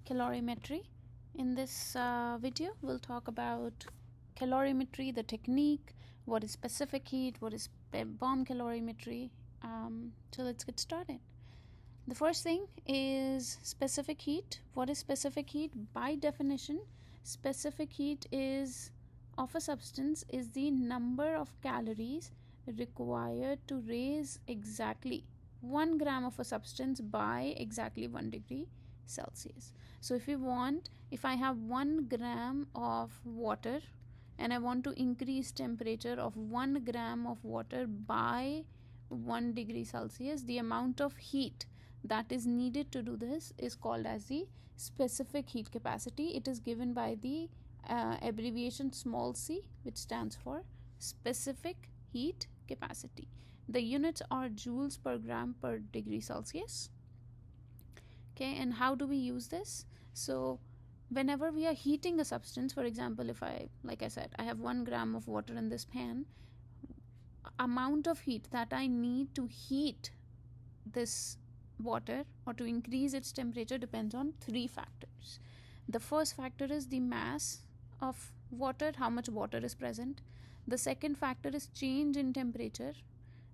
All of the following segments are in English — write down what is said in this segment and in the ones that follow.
calorimetry. In this video, we'll talk about calorimetry, the technique, what is specific heat, what is bomb calorimetry. So let's get started. The first thing is specific heat. What is specific heat? By definition, specific heat is of a substance is the number of calories required to raise exactly 1 gram of a substance by exactly 1 degree Celsius. So if I have 1 gram of water and I want to increase temperature of 1 gram of water by 1 degree Celsius, the amount of heat that is needed to do this is called as the specific heat capacity. It is given by the abbreviation small c, which stands for specific heat capacity. The units are joules per gram per degree Celsius. Okay, and how do we use this? So whenever we are heating a substance, for example, if I have 1 gram of water in this pan, amount of heat that I need to heat this water or to increase its temperature depends on 3 factors. The first factor is the mass of water, how much water is present. The second factor is change in temperature,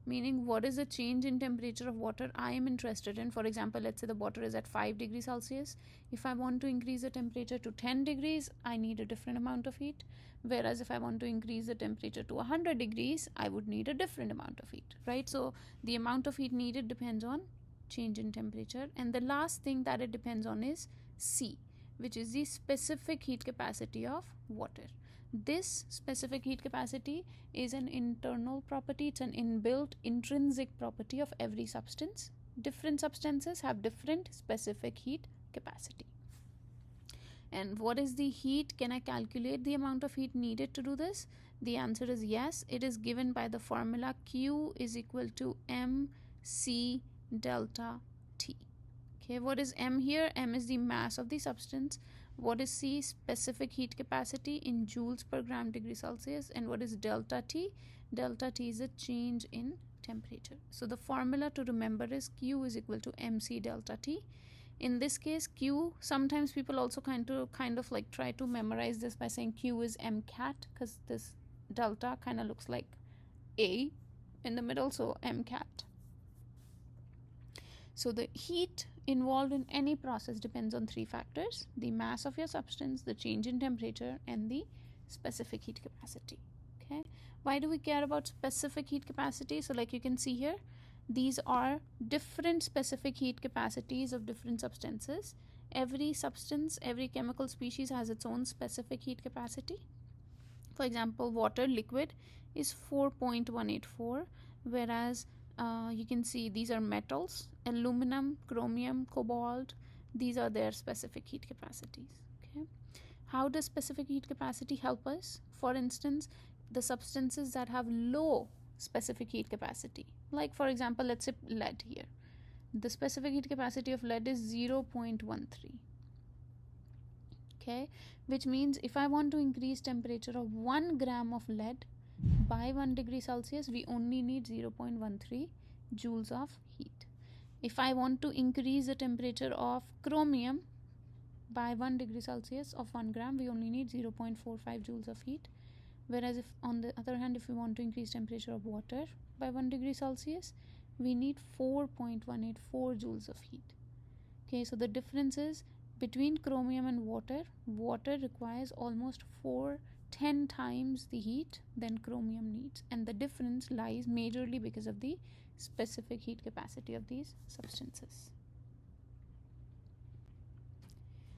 meaning what is the change in temperature of water I am interested in. For example, let's say the water is at 5 degrees Celsius. If I want to increase the temperature to 10 degrees, I need a different amount of heat. Whereas if I want to increase the temperature to 100 degrees, I would need a different amount of heat, right? So the amount of heat needed depends on change in temperature. And the last thing that it depends on is C, which is the specific heat capacity of water. This specific heat capacity is an internal property. It's an inbuilt intrinsic property of every substance. Different substances have different specific heat capacity. And what is the heat? Can I calculate the amount of heat needed to do this? The answer is yes. It is given by the formula Q is equal to mc delta T. Okay, what is m here? M is the mass of the substance. What is C? Specific heat capacity in joules per gram degree Celsius. And what is delta T? Delta T is a change in temperature. So the formula to remember is Q is equal to mc delta T. In this case, Q, sometimes people also kind of like try to memorize this by saying Q is mcat, because this delta kind of looks like A in the middle, so mcat. So the heat involved in any process depends on 3 factors: the mass of your substance, the change in temperature, and the specific heat capacity. Okay, why do we care about specific heat capacity? So like you can see here, these are different specific heat capacities of different substances. Every substance, every chemical species has its own specific heat capacity. For example, water liquid is 4.184, whereas you can see these are metals: aluminum, chromium, cobalt. These are their specific heat capacities. Okay, how does specific heat capacity help us? For instance, the substances that have low specific heat capacity, like for example, let's say lead here. The specific heat capacity of lead is 0.13. Okay, which means if I want to increase temperature of 1 gram of lead by 1 degree Celsius, we only need 0.13 joules of heat. If I want to increase the temperature of chromium by 1 degree Celsius of 1 gram, we only need 0.45 joules of heat. Whereas if on the other hand, if we want to increase temperature of water by 1 degree Celsius, we need 4.184 joules of heat. Okay, so the difference is between chromium and water requires almost 10 times the heat than chromium needs, and the difference lies majorly because of the specific heat capacity of these substances.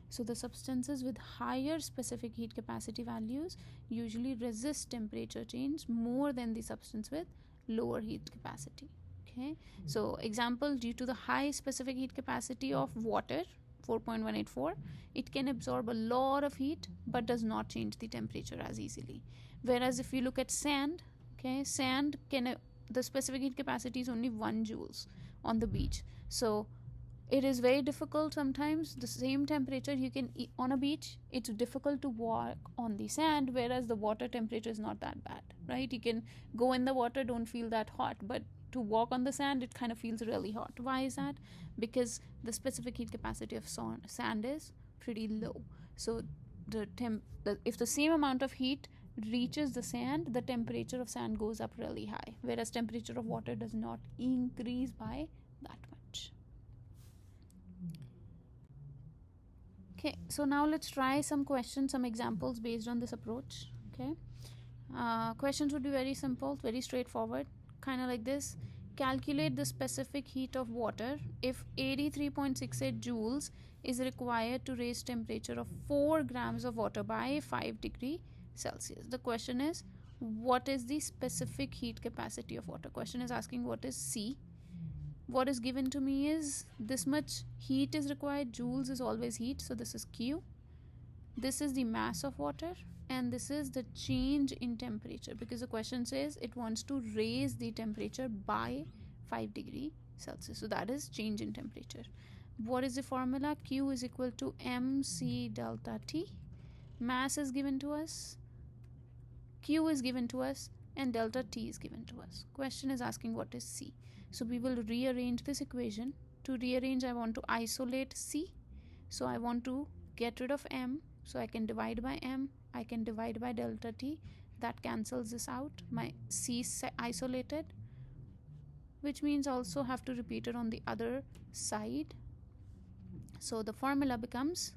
So the substances with higher specific heat capacity values usually resist temperature change more than the substance with lower heat capacity. Okay, so example, due to the high specific heat capacity of water, 4.184, it can absorb a lot of heat but does not change the temperature as easily. Whereas if you look at sand, okay, sand can the specific heat capacity is only 1 joules on the beach. So it is very difficult sometimes. The same temperature you can on a beach, it's difficult to walk on the sand, whereas the water temperature is not that bad, right? You can go in the water, don't feel that hot, but to walk on the sand, it kind of feels really hot. Why is that? Because the specific heat capacity of sand is pretty low. So if the same amount of heat reaches the sand, the temperature of sand goes up really high, whereas temperature of water does not increase by that much. Okay, so now let's try some questions, some examples based on this approach. Okay, questions would be very simple, very straightforward, kind of like this. Calculate the specific heat of water if 83.68 joules is required to raise temperature of 4 grams of water by 5 degree Celsius. The question is, what is the specific heat capacity of water? Question is asking what is C. What is given to me is this much heat is required. Joules is always heat, so this is Q. This is the mass of water, and this is the change in temperature, because the question says it wants to raise the temperature by 5 degree Celsius. So that is change in temperature. What is the formula? Q is equal to mc delta T. Mass is given to us, Q is given to us, and delta T is given to us. Question is asking what is C. So we will rearrange this equation. To rearrange, I want to isolate C. So I want to get rid of M. So I can divide by M. I can divide by delta T. That cancels this out. My C is isolated, which means also have to repeat it on the other side. So the formula becomes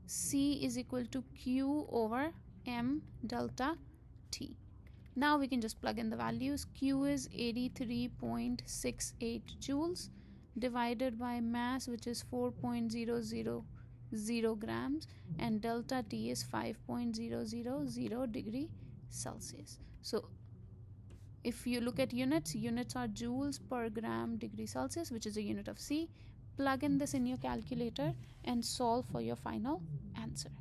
C is equal to Q over M delta T. Now we can just plug in the values. Q is 83.68 joules divided by mass, which is 4.000 grams, and delta T is 5.000 degree Celsius. So if you look at units are joules per gram degree Celsius, which is a unit of C. Plug in this in your calculator and solve for your final answer.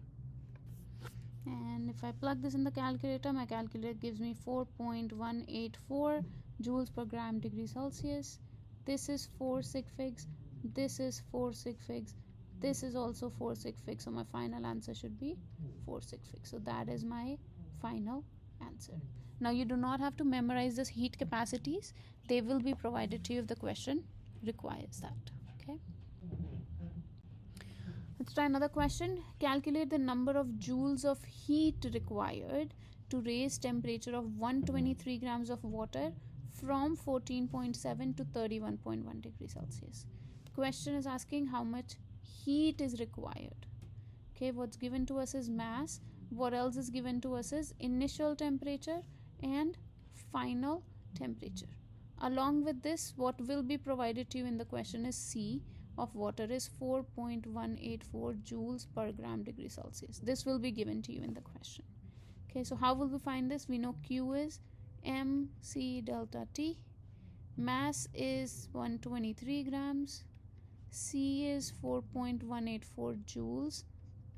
And if I plug this in the calculator, my calculator gives me 4.184 joules per gram degree Celsius. This is 4 sig figs. This is 4 sig figs. This is also 4 sig figs. So my final answer should be 4 sig figs. So that is my final answer. Now you do not have to memorize this heat capacities. They will be provided to you if the question requires that. Okay. Let's try another question. Calculate the number of joules of heat required to raise temperature of 123 grams of water from 14.7 to 31.1 degrees Celsius. Question is asking how much heat is required. Okay, what's given to us is mass. What else is given to us is initial temperature and final temperature. Along with this, what will be provided to you in the question is C of water is 4.184 joules per gram degree Celsius. This will be given to you in the question. Okay, so how will we find this? We know Q is mc delta T. Mass is 123 grams. C is 4.184 joules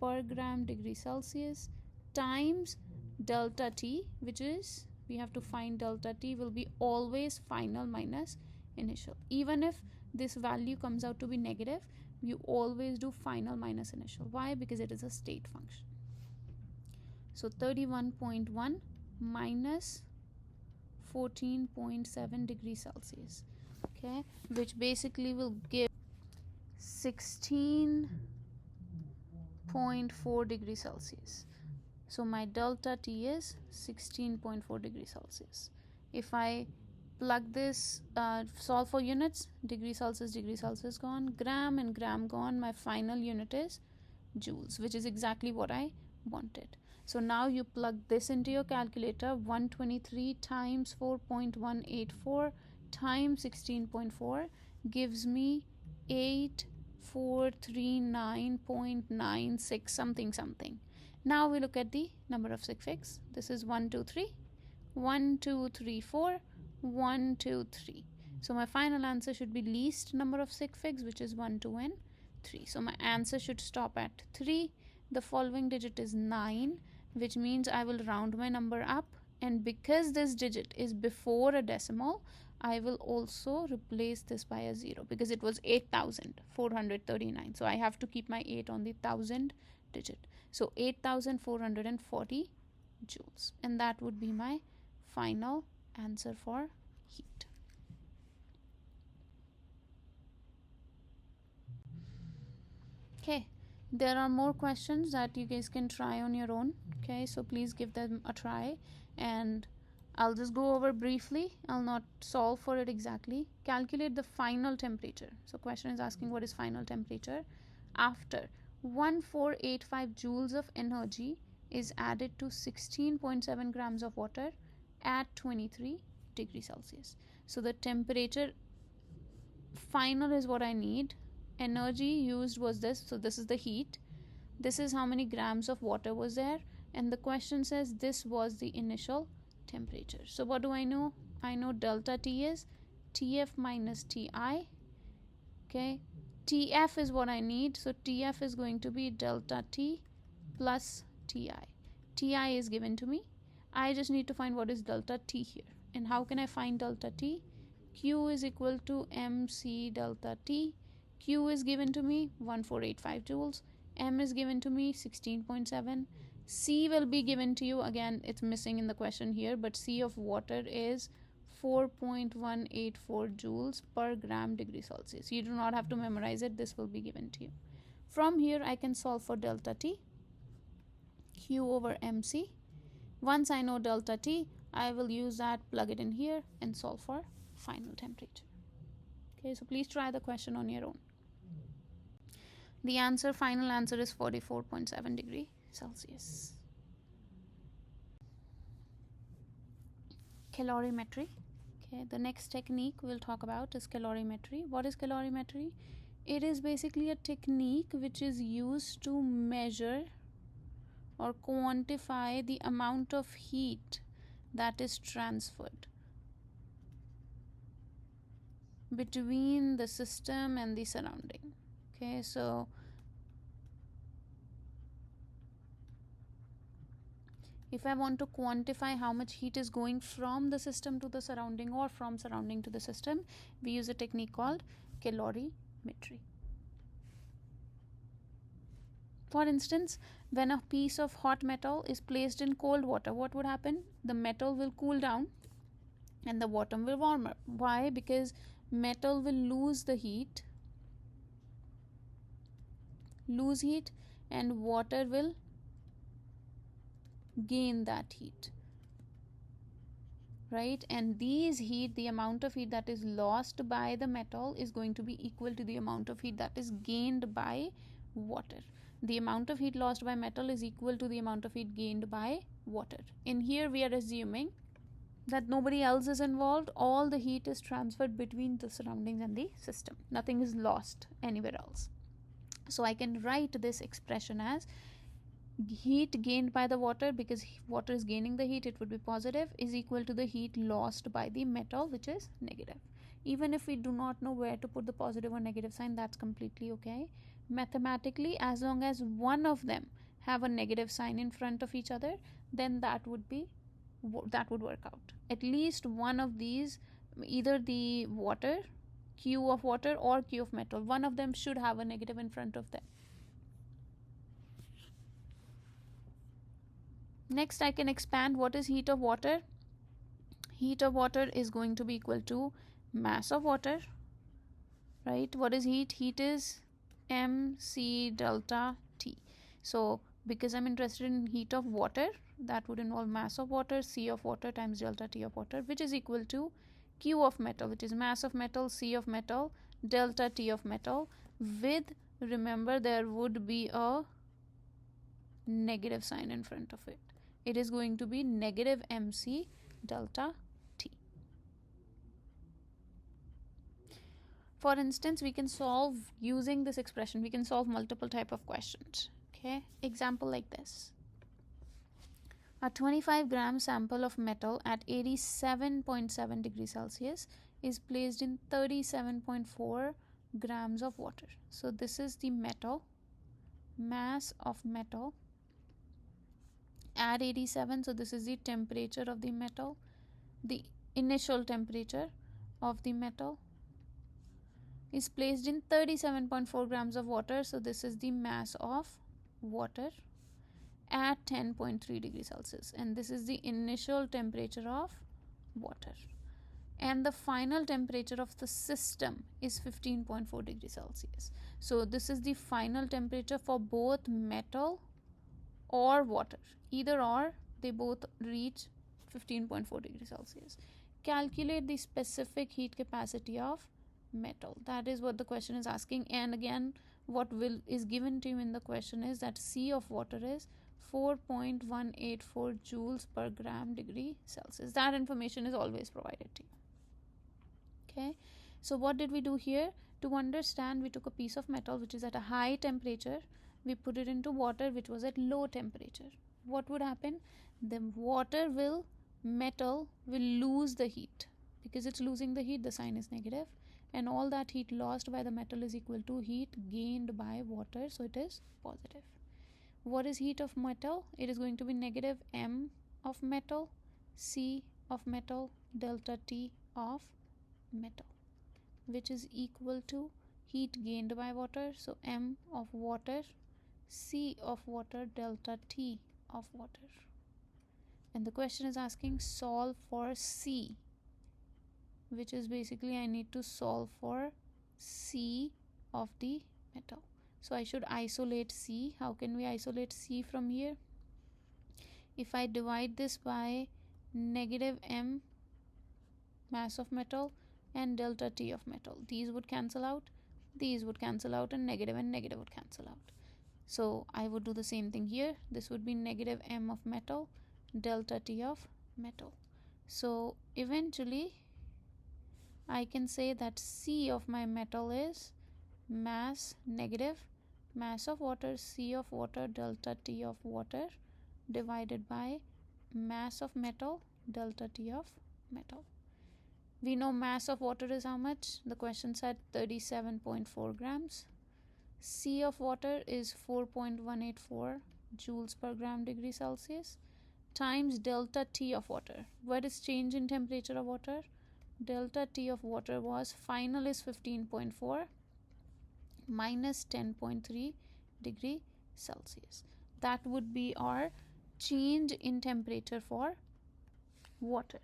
per gram degree Celsius times delta T, which is, we have to find delta T will be always final minus initial. Even if this value comes out to be negative, you always do final minus initial. Why? Because it is a state function. So 31.1 minus 14.7 degrees Celsius, okay, which basically will give 16.4 degrees Celsius. So my delta T is 16.4 degrees Celsius. If I plug this, solve for units, degree Celsius gone, gram and gram gone, my final unit is joules, which is exactly what I wanted. So now you plug this into your calculator. 123 times 4.184 times 16.4 gives me 8439.96 something. Now we look at the number of sig figs. This is 1 2 3 1 2 3 4 1 2 3. So my final answer should be least number of sig figs, which is 1 2 and 3. So my answer should stop at 3. The following digit is 9, which means I will round my number up, and because this digit is before a decimal, I will also replace this by a 0, because it was 8,439. So I have to keep my 8 on the 1000 digit. So 8,440 joules, and that would be my final answer for heat. Okay, there are more questions that you guys can try on your own. Okay, so please give them a try, and I'll just go over briefly. I'll not solve for it exactly. Calculate the final temperature. So question is asking what is final temperature after 1485 joules of energy is added to 16.7 grams of water at 23 degrees Celsius. So the temperature final is what I need. Energy used was this, so this is the heat. This is how many grams of water was there, and the question says this was the initial temperature. So what do I know? I know delta T is TF minus TI. Okay, TF is what I need, so TF is going to be delta T plus TI. TI is given to me. I just need to find what is delta T here. And how can I find delta T? Q is equal to MC delta T. Q is given to me 1485 joules. M is given to me 16.7. C will be given to you. Again, it's missing in the question here, but C of water is 4.184 joules per gram degree Celsius. You do not have to memorize it. This will be given to you. From here, I can solve for delta T. Q over MC. Once I know delta T, I will use that, plug it in here, and solve for final temperature. Okay, so please try the question on your own. The answer, final answer is 44.7 degree Celsius. Calorimetry. Okay, the next technique we'll talk about is calorimetry. What is calorimetry? It is basically a technique which is used to measure or quantify the amount of heat that is transferred between the system and the surrounding. Okay, so if I want to quantify how much heat is going from the system to the surrounding or from surrounding to the system, we use a technique called calorimetry. For instance, when a piece of hot metal is placed in cold water, what would happen? The metal will cool down and the water will warm up. Why? Because metal will lose heat, and water will gain that heat, right? And these heat, the amount of heat that is lost by the metal is going to be equal to the amount of heat that is gained by water. The amount of heat lost by metal is equal to the amount of heat gained by water. In here we are assuming that nobody else is involved. All the heat is transferred between the surroundings and the system. Nothing is lost anywhere else. So I can write this expression as heat gained by the water, because water is gaining the heat, it would be positive, is equal to the heat lost by the metal, which is negative. Even if we do not know where to put the positive or negative sign, that's completely okay. Mathematically, as long as one of them have a negative sign in front of each other, then that would work out. At least one of these, either the water, Q of water, or Q of metal, one of them should have a negative in front of them. Next, I can expand. What is heat of water? Heat of water is going to be equal to mass of water, right? What is heat? Heat is MC delta T. So because I'm interested in heat of water, that would involve mass of water, C of water times delta T of water, which is equal to Q of metal, which is mass of metal, C of metal, delta T of metal, with, remember, there would be a negative sign in front of it. It is going to be negative MC delta T. For instance, we can solve using this expression, we can solve multiple type of questions. Okay, example like this. A 25 gram sample of metal at 87.7 degrees Celsius is placed in 37.4 grams of water. So this is the metal, mass of metal at 87. So this is the temperature of the metal, the initial temperature of the metal is placed in 37.4 grams of water. So this is the mass of water at 10.3 degrees Celsius, and this is the initial temperature of water. and the final temperature of the system is 15.4 degrees Celsius. So this is the final temperature for both metal or water. Either or, they both reach 15.4 degrees Celsius. Calculate the specific heat capacity of metal. That is what the question is asking. And again, what is given to you in the question is that C of water is 4.184 joules per gram degree Celsius. That information is always provided to you. Okay, so what did we do here? To understand, we took a piece of metal which is at a high temperature, we put it into water which was at low temperature. What would happen? The metal will lose the heat. Because it's losing the heat, the sign is negative, and all that heat lost by the metal is equal to heat gained by water, so it is positive. What is heat of metal? It is going to be negative M of metal, C of metal, delta T of metal, which is equal to heat gained by water, so M of water, C of water, delta T of water. And the question is asking solve for C, which is basically I need to solve for C of the metal. So I should isolate C. How can we isolate C from here? If I divide this by negative M mass of metal and delta T of metal, these would cancel out, these would cancel out, and negative would cancel out. So I would do the same thing here. This would be negative M of metal, delta T of metal. So eventually I can say that C of my metal is mass negative mass of water, C of water, delta T of water, divided by mass of metal, delta T of metal. We know mass of water is how much? The question said 37.4 grams. C of water is 4.184 joules per gram degree Celsius times delta T of water. What is change in temperature of water? Delta T of water was final is 15.4 minus 10.3 degree Celsius. That would be our change in temperature for water,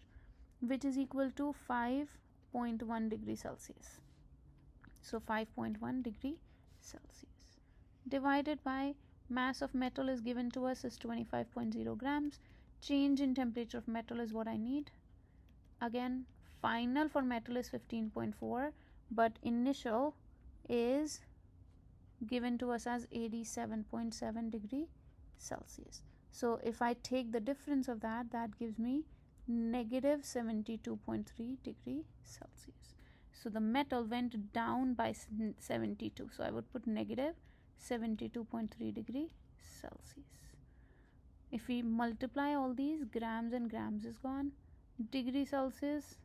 which is equal to 5.1 degree Celsius. So 5.1 degree Celsius divided by mass of metal is given to us is 25.0 grams. Change in temperature of metal is what I need. Again, final for metal is 15.4, but initial is given to us as 87.7 degree Celsius. So if I take the difference of that, that gives me negative 72.3 degree Celsius. So the metal went down by 72. So I would put negative 72.3 degree Celsius. If we multiply all these, grams and grams is gone. Degree Celsius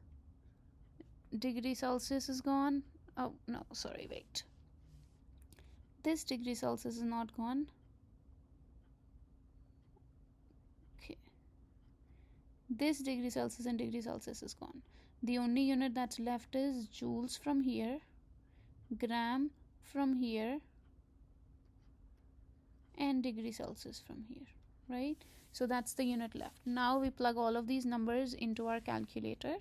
is gone. Oh no, sorry, wait. This degree Celsius is not gone. Okay. This degree Celsius and degree Celsius is gone. The only unit that's left is joules from here, gram from here, and degree Celsius from here, right? So that's the unit left. Now we plug all of these numbers into our calculator.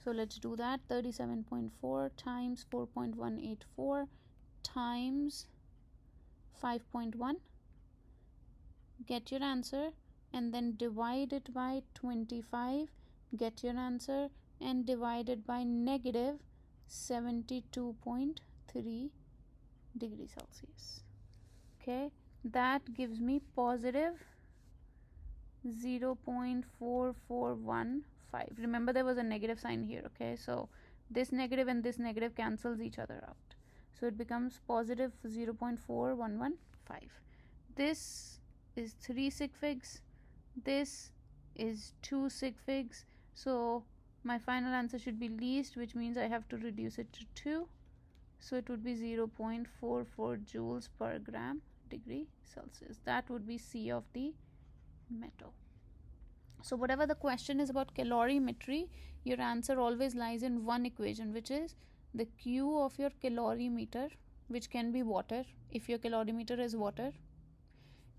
So let's do that. 37.4 times 4.184 times 5.1. Get your answer and then divide it by 25. Get your answer and divide it by negative 72.3 degrees Celsius. Okay, that gives me positive 0.4415. Remember there was a negative sign here. Okay, so this negative and this negative cancels each other out, so it becomes positive 0.4115. This is 3 sig figs, this is 2 sig figs, so my final answer should be least, which means I have to reduce it to 2, so it would be 0.44 joules per gram degree Celsius. That would be C of the metal. So whatever the question is about calorimetry, your answer always lies in one equation, which is the Q of your calorimeter, which can be water if your calorimeter is water,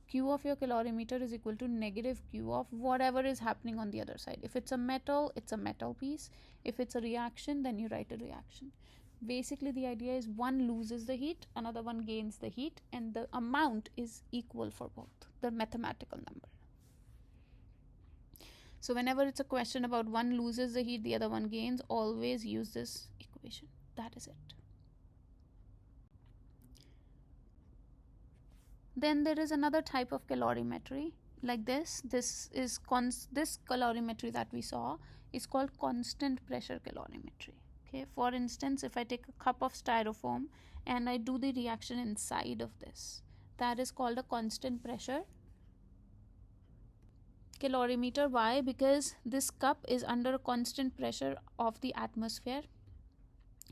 Q of your calorimeter is equal to negative Q of whatever is happening on the other side. If it's a metal piece. If it's a reaction, then you write a reaction. Basically, the idea is one loses the heat, another one gains the heat, and the amount is equal for both, the mathematical number. So whenever it's a question about one loses the heat, the other one gains, always use this equation. That is it. Then there is another type of calorimetry like this. This calorimetry that we saw is called constant pressure calorimetry. Okay, for instance, if I take a cup of styrofoam and I do the reaction inside of this, that is called a constant pressure calorimeter. Why? Because this cup is under a constant pressure of the atmosphere,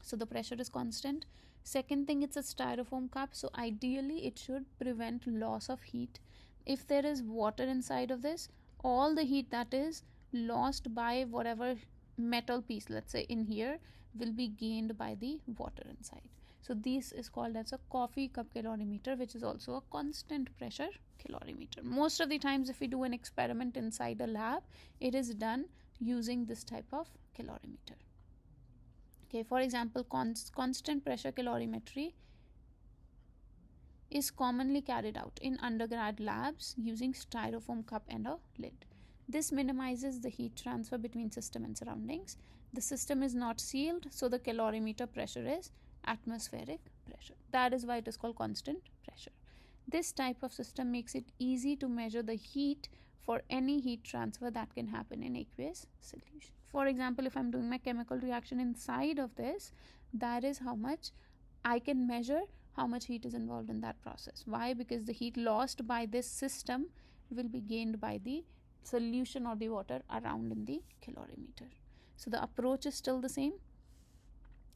so the pressure is constant. Second thing, it's a styrofoam cup, so ideally it should prevent loss of heat. If there is water inside of this, all the heat that is lost by whatever metal piece, let's say in here, will be gained by the water inside. So this is called as a coffee cup calorimeter, which is also a constant pressure calorimeter. Most of the times if we do an experiment inside a lab, it is done using this type of calorimeter. Okay, for example, constant pressure calorimetry is commonly carried out in undergrad labs using styrofoam cup and a lid. This minimizes the heat transfer between system and surroundings. The system is not sealed, so the calorimeter pressure is atmospheric pressure. That is why it is called constant pressure. This type of system makes it easy to measure the heat for any heat transfer that can happen in aqueous solution. For example, if I'm doing my chemical reaction inside of this, that is how much I can measure how much heat is involved in that process. Why? Because the heat lost by this system will be gained by the solution or the water around in the calorimeter. So the approach is still the same.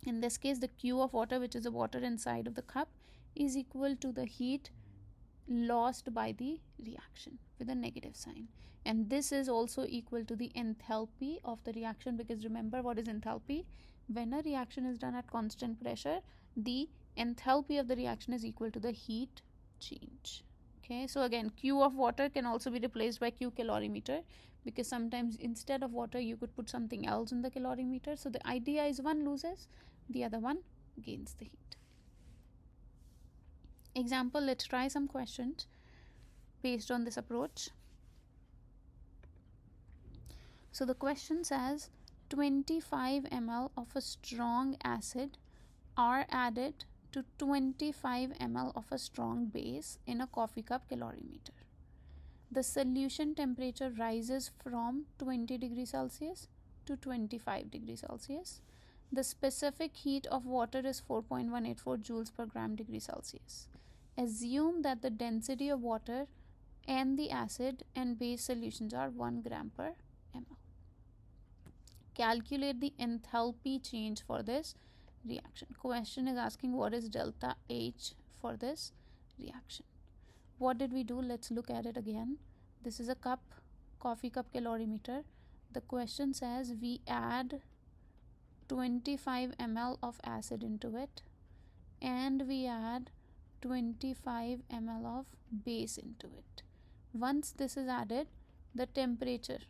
In this case, the Q of water, which is the water inside of the cup, is equal to the heat lost by the reaction with a negative sign, and this is also equal to the enthalpy of the reaction, because remember what is enthalpy? When a reaction is done at constant pressure, the enthalpy of the reaction is equal to the heat change. Okay, so again, Q of water can also be replaced by Q calorimeter, because sometimes instead of water you could put something else in the calorimeter. So the idea is one loses, the other one gains the heat. Example, let's try some questions based on this approach. So the question says 25 ml of a strong acid are added to 25 ml of a strong base in a coffee cup calorimeter. The solution temperature rises from 20 degrees Celsius to 25 degrees Celsius. The specific heat of water is 4.184 joules per gram degree Celsius. Assume that the density of water and the acid and base solutions are 1 gram per ml. Calculate the enthalpy change for this reaction. Question is asking what is delta H for this reaction. What did we do? Let's look at it again. This is a coffee cup calorimeter. The question says we add 25 ml of acid into it, and we add 25 ml of base into it. Once this is added, the temperature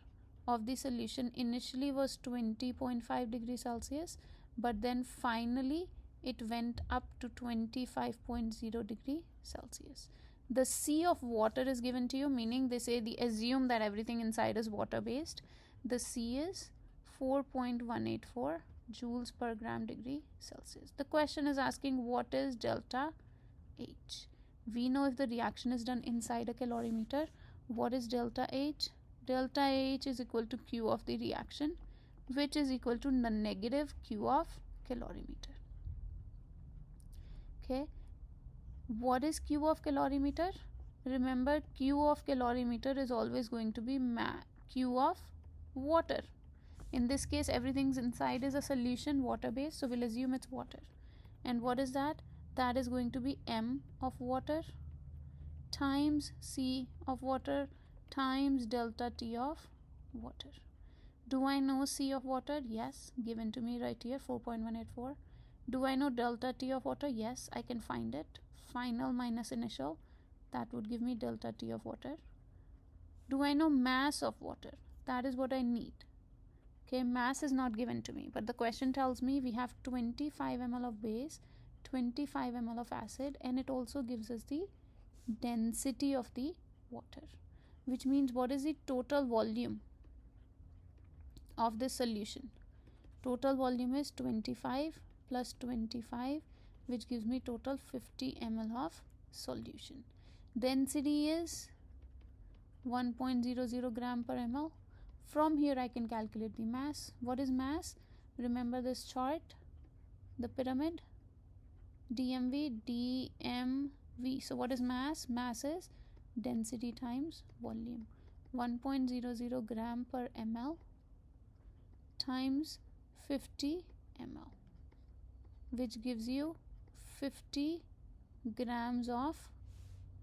of the solution initially was 20.5 degrees Celsius, but then finally it went up to 25.0 degree Celsius. The C of water is given to you, meaning they assume that everything inside is water based. The C is 4.184 joules per gram degree Celsius. The question is asking what is delta H. We know if the reaction is done inside a calorimeter, what is delta H? Delta H is equal to Q of the reaction, which is equal to the negative Q of calorimeter. Okay, what is Q of calorimeter? Remember, Q of calorimeter is always going to be Q of water. In this case, everything's inside is a solution, water based, so we'll assume it's water. And what is that? That is going to be M of water times C of water times delta T of water. Do I know C of water? Yes, given to me right here, 4.184. Do I know delta T of water? Yes, I can find it. Final minus initial, That would give me delta T of water. Do I know mass of water? That is what I need. Okay, mass is not given to me, but the question tells me we have 25 ml of base, 25 ml of acid, and it also gives us the density of the water, which means what is the total volume of this solution? Total volume is 25 plus 25, which gives me total 50 ml of solution. Density is 1.00 gram per ml. From here I can calculate the mass. What is mass? Remember this chart, the pyramid, DMV, DMV. So what is mass? Mass is density times volume. 1.00 gram per ml times 50 ml, which gives you 50 grams of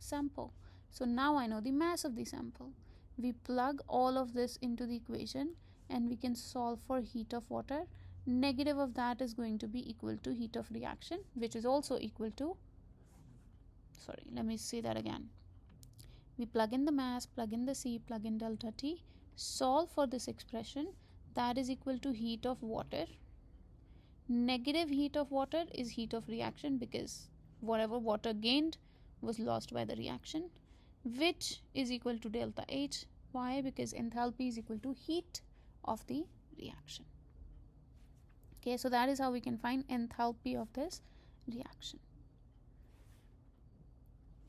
sample. So now I know the mass of the sample. We plug all of this into the equation and we can solve for heat of water. Negative of that is going to be equal to heat of reaction, which is also equal to, sorry, let me say that again. We plug in the mass, plug in the C, plug in delta T, solve for this expression. That is equal to heat of water. Negative heat of water is heat of reaction, because whatever water gained was lost by the reaction, which is equal to delta H. Why? Because enthalpy is equal to heat of the reaction. Okay, so that is how we can find enthalpy of this reaction.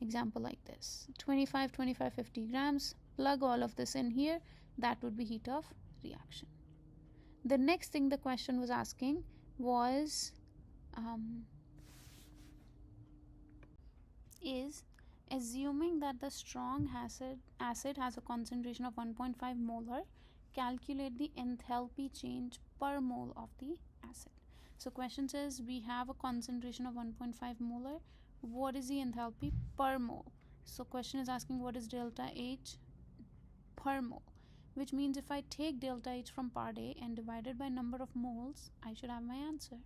Example like this: 25, 25, 50 grams. Plug all of this in here. That would be heat of reaction. The next thing the question was asking was is assuming that the strong acid has a concentration of 1.5 molar, calculate the enthalpy change per mole of the acid. So question says we have a concentration of 1.5 molar. What is the enthalpy per mole? So question is asking what is delta H per mole, which means if I take delta H from part A and divide it by number of moles, I should have my answer.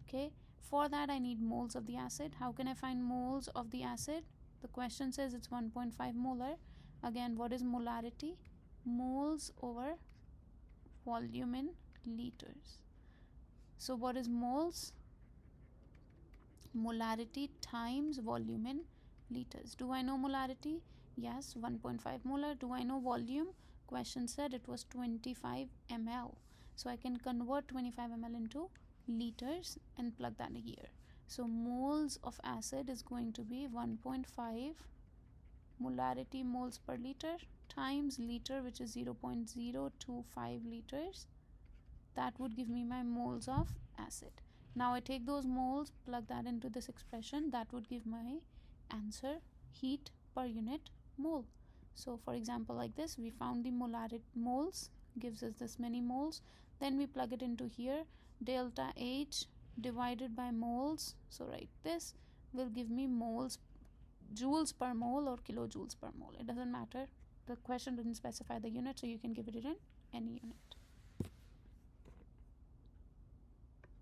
Okay, for that I need moles of the acid. How can I find moles of the acid? The question says it's 1.5 molar. Again, what is molarity? Moles over volume in liters. So what is moles? Molarity times volume in liters. Do I know molarity? Yes, 1.5 molar. Do I know volume? Question said it was 25 ml. So I can convert 25 ml into liters and plug that here. So moles of acid is going to be 1.5 molarity moles per liter times liter, which is 0.025 liters. That would give me my moles of acid. Now I take those moles, plug that into this expression. That would give my answer, heat per unit mole. So for example like this, we found the molarity moles, gives us this many moles. Then we plug it into here. Delta H divided by moles, so write this, will give me moles, joules per mole or kilojoules per mole. It doesn't matter. The question didn't specify the unit, so you can give it in any unit.